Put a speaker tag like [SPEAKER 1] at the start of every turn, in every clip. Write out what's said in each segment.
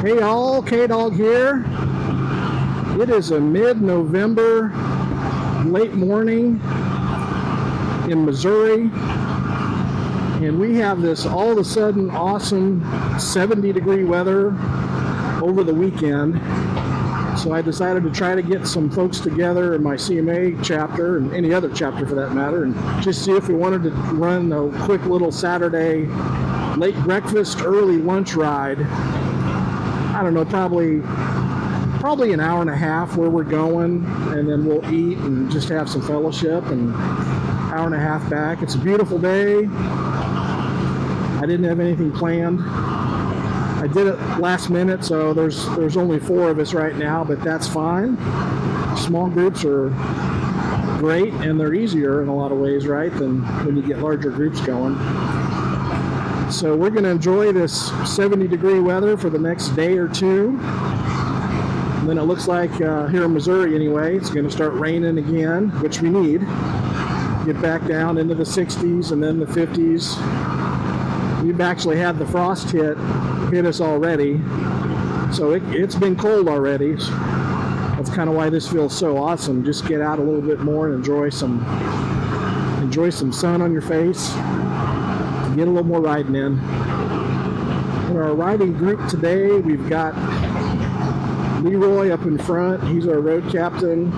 [SPEAKER 1] Hey all, K-Dog here. It is a mid-November, late morning in Missouri, and we have this all of a sudden awesome 70-degree weather over the weekend. So I decided to try to get some folks together in my CMA chapter, and any other chapter for that matter, and just see if we wanted to run a quick little Saturday late breakfast, early lunch ride. I don't know, probably an hour and a half where we're going, and then we'll eat and just have some fellowship, and hour and a half back. It's a beautiful day. I didn't have anything planned. I did it last minute, so there's only 4 of us right now, but that's fine. Small groups are great, and they're easier in a lot of ways, right, than when you get larger groups going. So we're going to enjoy this 70-degree weather for the next day or two. And then it looks like here in Missouri anyway, it's going to start raining again, which we need. Get back down into the 60s and then the 50s. We've actually had the frost hit us already. So it's been cold already. That's kind of why this feels so awesome. Just get out a little bit more and enjoy some sun on your face. Get a little more riding in. In our riding group today, we've got Leroy up in front. He's our road captain.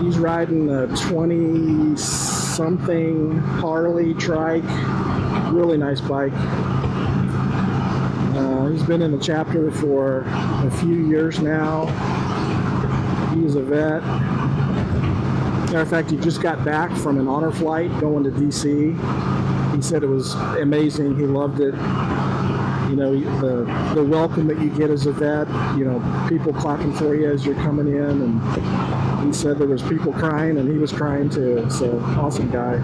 [SPEAKER 1] He's riding a 20-something Harley trike. Really nice bike. He's been in the chapter for a few years now. He's a vet. Matter of fact, he just got back from an honor flight going to DC. He said it was amazing. He loved it. You know, the welcome that you get as a vet, you know, people clapping for you as you're coming in, and he said there was people crying, and he was crying too. So, awesome guy.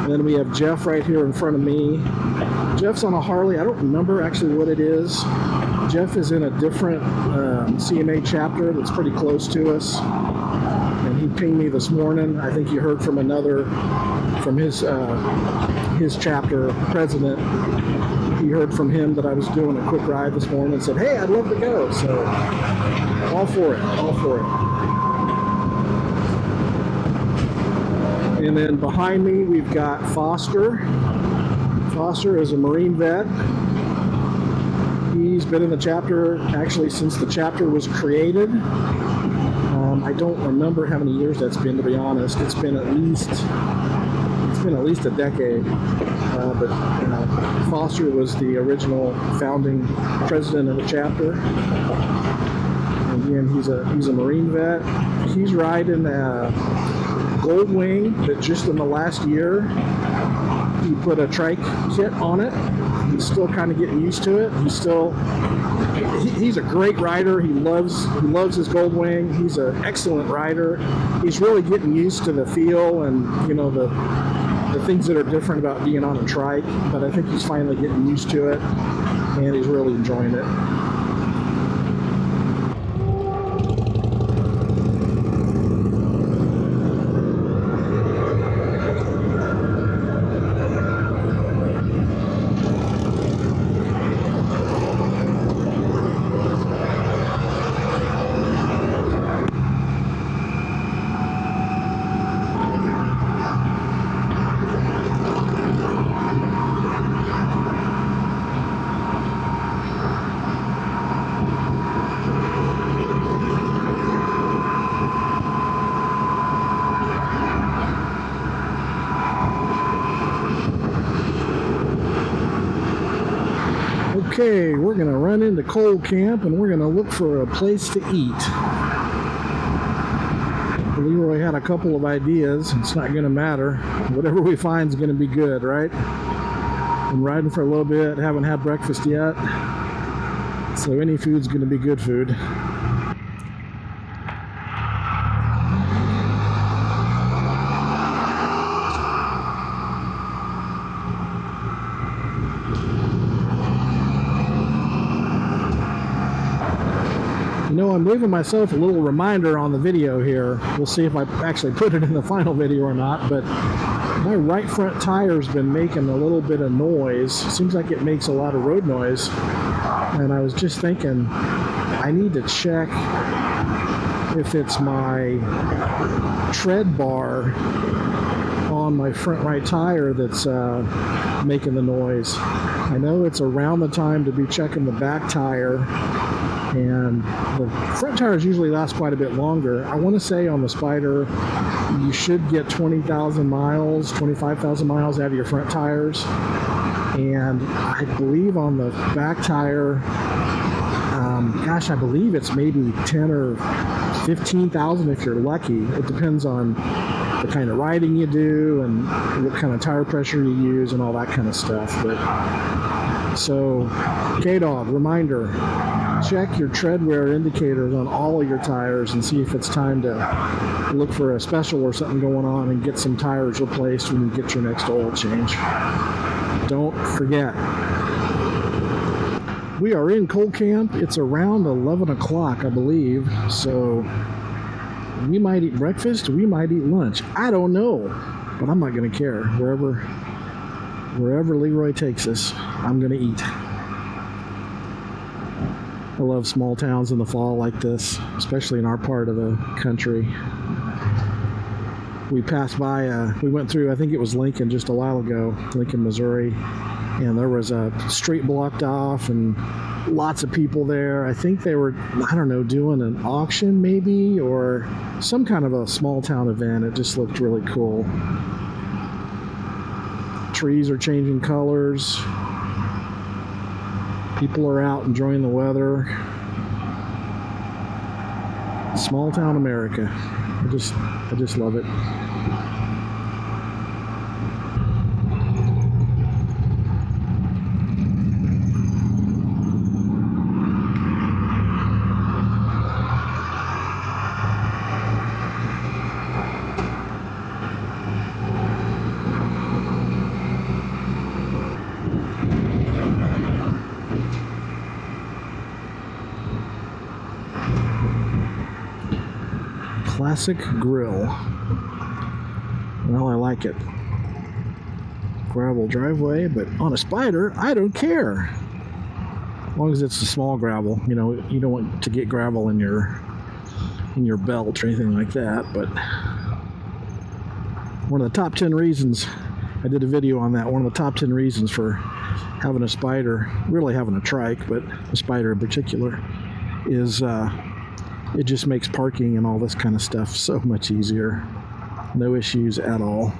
[SPEAKER 1] And then we have Jeff right here in front of me. Jeff's on a Harley. I don't remember actually what it is. Jeff is in a different CMA chapter that's pretty close to us. And he pinged me this morning. I think he heard from his chapter president. He heard from him that I was doing a quick ride this morning and said, hey, I'd love to go. So all for it. And then behind me, we've got Foster. Foster is a Marine vet. He's been in the chapter actually since the chapter was created. I don't remember how many years that's been, to be honest. It's been at least a decade. But Foster was the original founding president of the chapter. And again, he's a Marine vet. He's riding a Gold Wing that just in the last year he put a trike kit on it. He's still kind of getting used to it. He's a great rider. He loves his Gold Wing. He's an excellent rider. He's really getting used to the feel and, you know, the things that are different about being on a trike. But I think he's finally getting used to it, and he's really enjoying it. Okay, we're going to run into Coal Camp and we're going to look for a place to eat. Leroy had a couple of ideas. It's not going to matter. Whatever we find is going to be good, right? Been riding for a little bit, haven't had breakfast yet. So any food's going to be good food. You know, I'm leaving myself a little reminder on the video here. We'll see if I actually put it in the final video or not, but My right front tire's been making a little bit of noise. Seems like it makes a lot of road noise. And I was just thinking, I need to check if it's my tread bar on my front right tire that's making the noise. I know it's around the time to be checking the back tire, and the front tires usually last quite a bit longer. I want to say on the Spyder, you should get 20,000 miles, 25,000 miles out of your front tires. And I believe on the back tire, gosh, I believe it's maybe 10 or 15,000 if you're lucky. It depends on the kind of riding you do and what kind of tire pressure you use and all that kind of stuff. But so, K-Dog, reminder, check your tread wear indicators on all of your tires and see if it's time to look for a special or something going on and get some tires replaced when you get your next oil change. Don't forget, we are in cold camp. It's around 11 o'clock, I believe. So we might eat breakfast, we might eat lunch. I don't know, but I'm not going to care. Wherever Leroy takes us, I'm going to eat. I love small towns in the fall like this, especially in our part of the country. We passed by, we went through, I think it was Lincoln just a while ago, Lincoln, Missouri, and there was a street blocked off and lots of people there. I think they were, I don't know, doing an auction maybe, or some kind of a small town event. It just looked really cool. Trees are changing colors. People are out enjoying the weather. Small town America. I just love it. Classic grill. Well, I like it. Gravel driveway, but on a Spyder, I don't care. As long as it's a small gravel, you know, you don't want to get gravel in your belt or anything like that. But one of the top 10 reasons, I did a video on that, one of the top 10 reasons for having a Spyder, really having a trike, but a Spyder in particular, is it just makes parking and all this kind of stuff so much easier. No issues at all.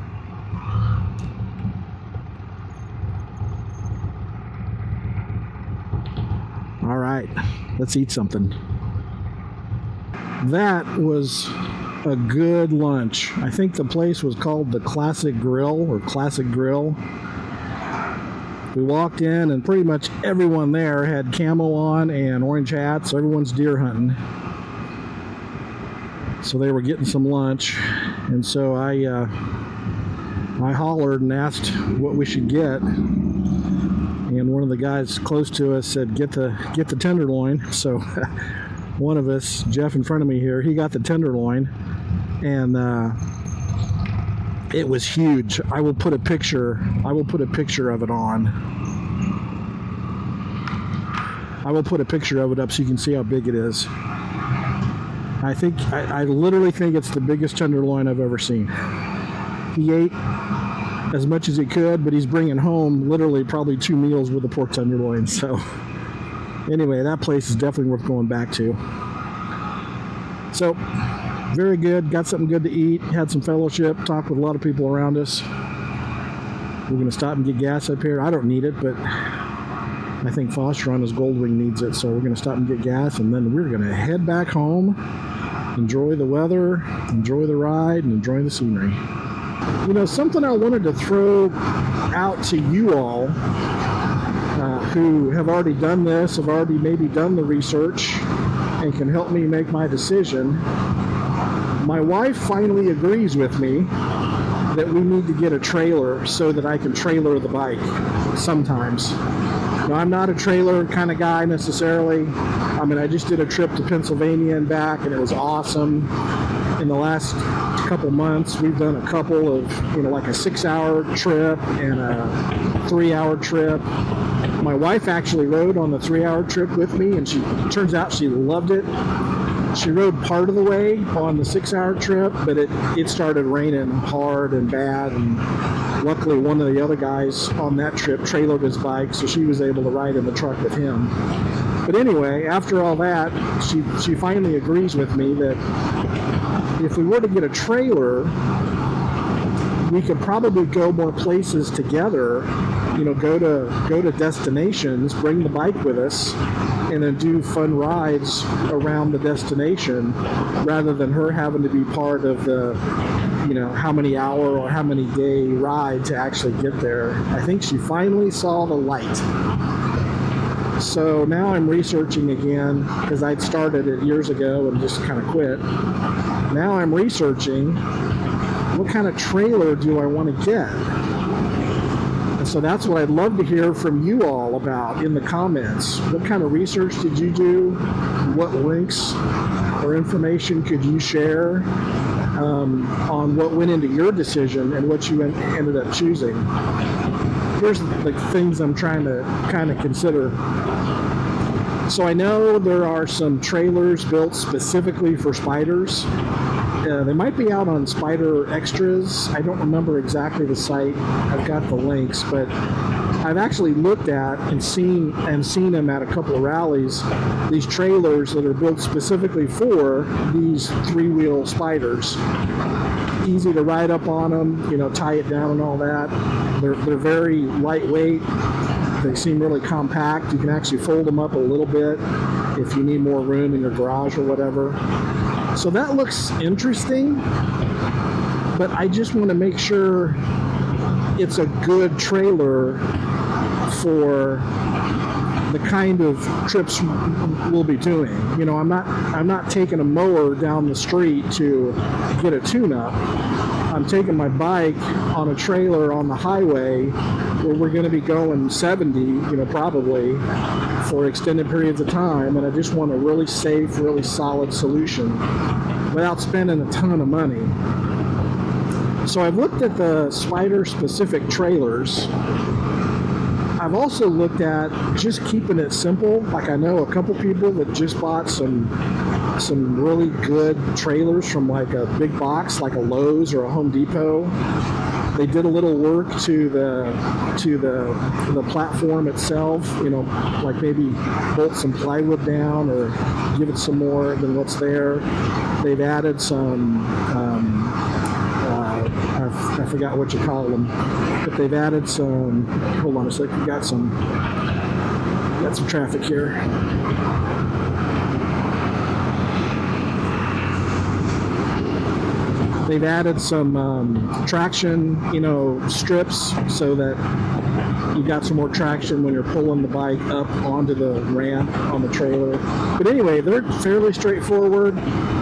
[SPEAKER 1] All right, let's eat something. That was a good lunch. I think the place was called the Classic Grill or Classic Grill. We walked in and pretty much everyone there had camo on and orange hats. So everyone's deer hunting. So they were getting some lunch, and so I hollered and asked what we should get, and one of the guys close to us said, "Get the tenderloin." So one of us, Jeff in front of me here, he got the tenderloin, and it was huge. I will put a picture of it on. I will put a picture of it up so you can see how big it is. I literally think it's the biggest tenderloin I've ever seen. He ate as much as he could, but he's bringing home literally probably 2 meals with the pork tenderloin. So anyway, that place is definitely worth going back to. So very good. Got something good to eat. Had some fellowship. Talked with a lot of people around us. We're going to stop and get gas up here. I don't need it, but I think Foster on his Goldwing needs it. So we're going to stop and get gas, and then we're going to head back home. Enjoy the weather, enjoy the ride, and enjoy the scenery. You know, something I wanted to throw out to you all who have already done this, have already maybe done the research, and can help me make my decision. My wife finally agrees with me that we need to get a trailer so that I can trailer the bike sometimes. Now, I'm not a trailer kind of guy necessarily. I mean, I just did a trip to Pennsylvania and back, and it was awesome. in the last couple months, we've done a couple of, like a 6-hour trip and a 3-hour trip. My wife actually rode on the 3-hour trip with me, and turns out she loved it. She rode part of the way on the 6-hour trip, but it started raining hard and bad, and luckily one of the other guys on that trip trailered his bike, so she was able to ride in the truck with him. But anyway, after all that, she finally agrees with me that if we were to get a trailer, we could probably go more places together, go to destinations, bring the bike with us, and then do fun rides around the destination, rather than her having to be part of the, how many hour or how many day ride to actually get there. I think she finally saw the light. So now I'm researching again, because I'd started it years ago and just kind of quit. Now I'm researching what kind of trailer do I want to get. And so that's what I'd love to hear from you all about in the comments. What kind of research did you do? What links or information could you share on what went into your decision and what you ended up choosing? Here's the things I'm trying to kind of consider. So I know there are some trailers built specifically for Spyders. They might be out on Spyder Extras. I don't remember exactly the site. I've got the links, but I've actually looked at and seen them at a couple of rallies. These trailers that are built specifically for these 3-wheel Spyders. Easy to ride up on them, tie it down and all that. They're very lightweight. They seem really compact. You can actually fold them up a little bit if you need more room in your garage or whatever. So that looks interesting, but I just want to make sure it's a good trailer for the kind of trips we'll be doing. I'm not taking a mower down the street to get a tune-up. I'm taking my bike on a trailer on the highway where we're going to be going 70, probably for extended periods of time, and I just want a really safe, really solid solution without spending a ton of money. So I've looked at the Spyder specific trailers. I've also looked at just keeping it simple. Like, I know a couple people that just bought some really good trailers from like a big box, like a Lowe's or a Home Depot. They did a little work to the platform itself, like maybe bolt some plywood down or give it some more than what's there. They've added some I forgot what you call them, but they've added some, hold on a second, got some traffic here. They've added some traction, strips, so that you got some more traction when you're pulling the bike up onto the ramp on the trailer. But anyway, they're fairly straightforward,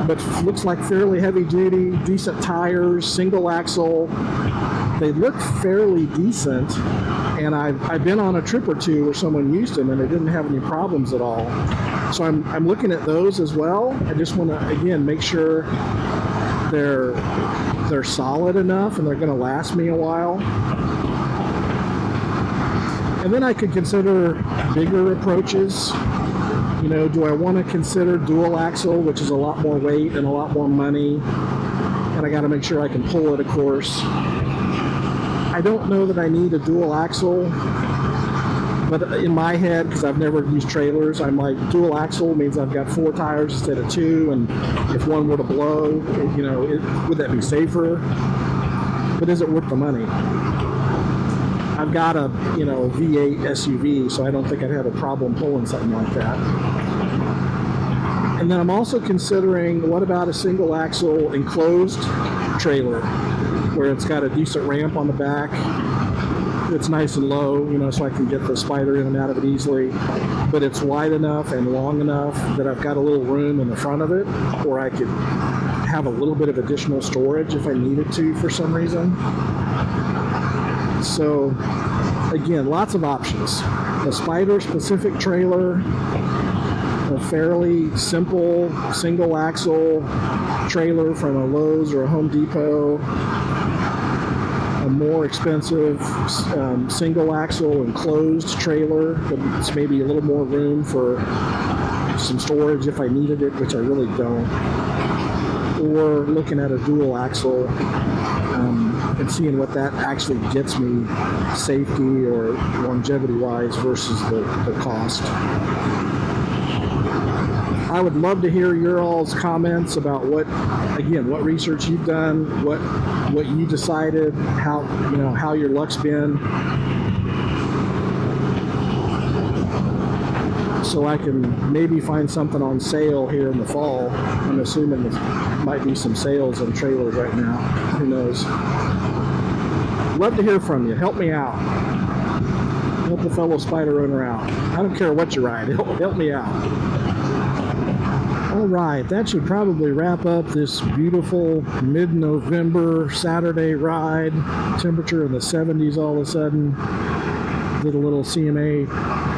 [SPEAKER 1] but looks like fairly heavy duty, decent tires, single axle. They look fairly decent, and I've been on a trip or two where someone used them and they didn't have any problems at all. So I'm looking at those as well. I just want to, again, make sure they're solid enough and they're going to last me a while. And then I could consider bigger approaches. Do I want to consider dual axle, which is a lot more weight and a lot more money, and I got to make sure I can pull it, of course. I don't know that I need a dual axle, but in my head, because I've never used trailers, I'm like, dual axle means I've got 4 tires instead of 2, and if one were to blow, would that be safer? But is it worth the money? I've got a V8 SUV, so I don't think I'd have a problem pulling something like that. And then I'm also considering, what about a single axle enclosed trailer where it's got a decent ramp on the back, it's nice and low, so I can get the Spyder in and out of it easily, but it's wide enough and long enough that I've got a little room in the front of it, or I could have a little bit of additional storage if I needed to for some reason. So again, lots of options. A Spyder specific trailer, a fairly simple single axle trailer from a Lowe's or a Home Depot, a more expensive single axle enclosed trailer that's maybe a little more room for some storage if I needed it, which I really don't, or looking at a dual axle and seeing what that actually gets me safety or longevity wise versus the cost. I would love to hear your all's comments about what research you've done, what you decided, how your luck's been, so I can maybe find something on sale here in the fall. I'm assuming there might be some sales on trailers right now. Who knows? Love to hear from you. Help me out. Help a fellow Spyder owner out. I don't care what you ride. Help me out. All right, that should probably wrap up this beautiful mid-November Saturday ride. Temperature in the 70s all of a sudden. Did a little CMA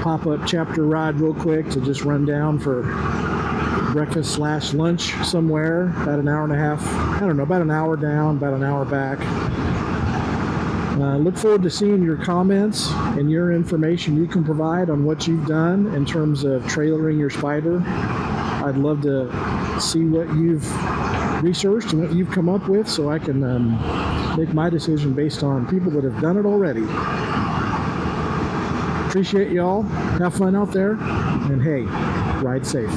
[SPEAKER 1] pop-up chapter ride real quick to just run down for breakfast / lunch somewhere. About an hour and a half. I don't know, about an hour down, about an hour back. Look forward to seeing your comments and your information you can provide on what you've done in terms of trailering your Spyder. I'd love to see what you've researched and what you've come up with so I can make my decision based on people that have done it already. Appreciate y'all. Have fun out there. And hey, ride safe.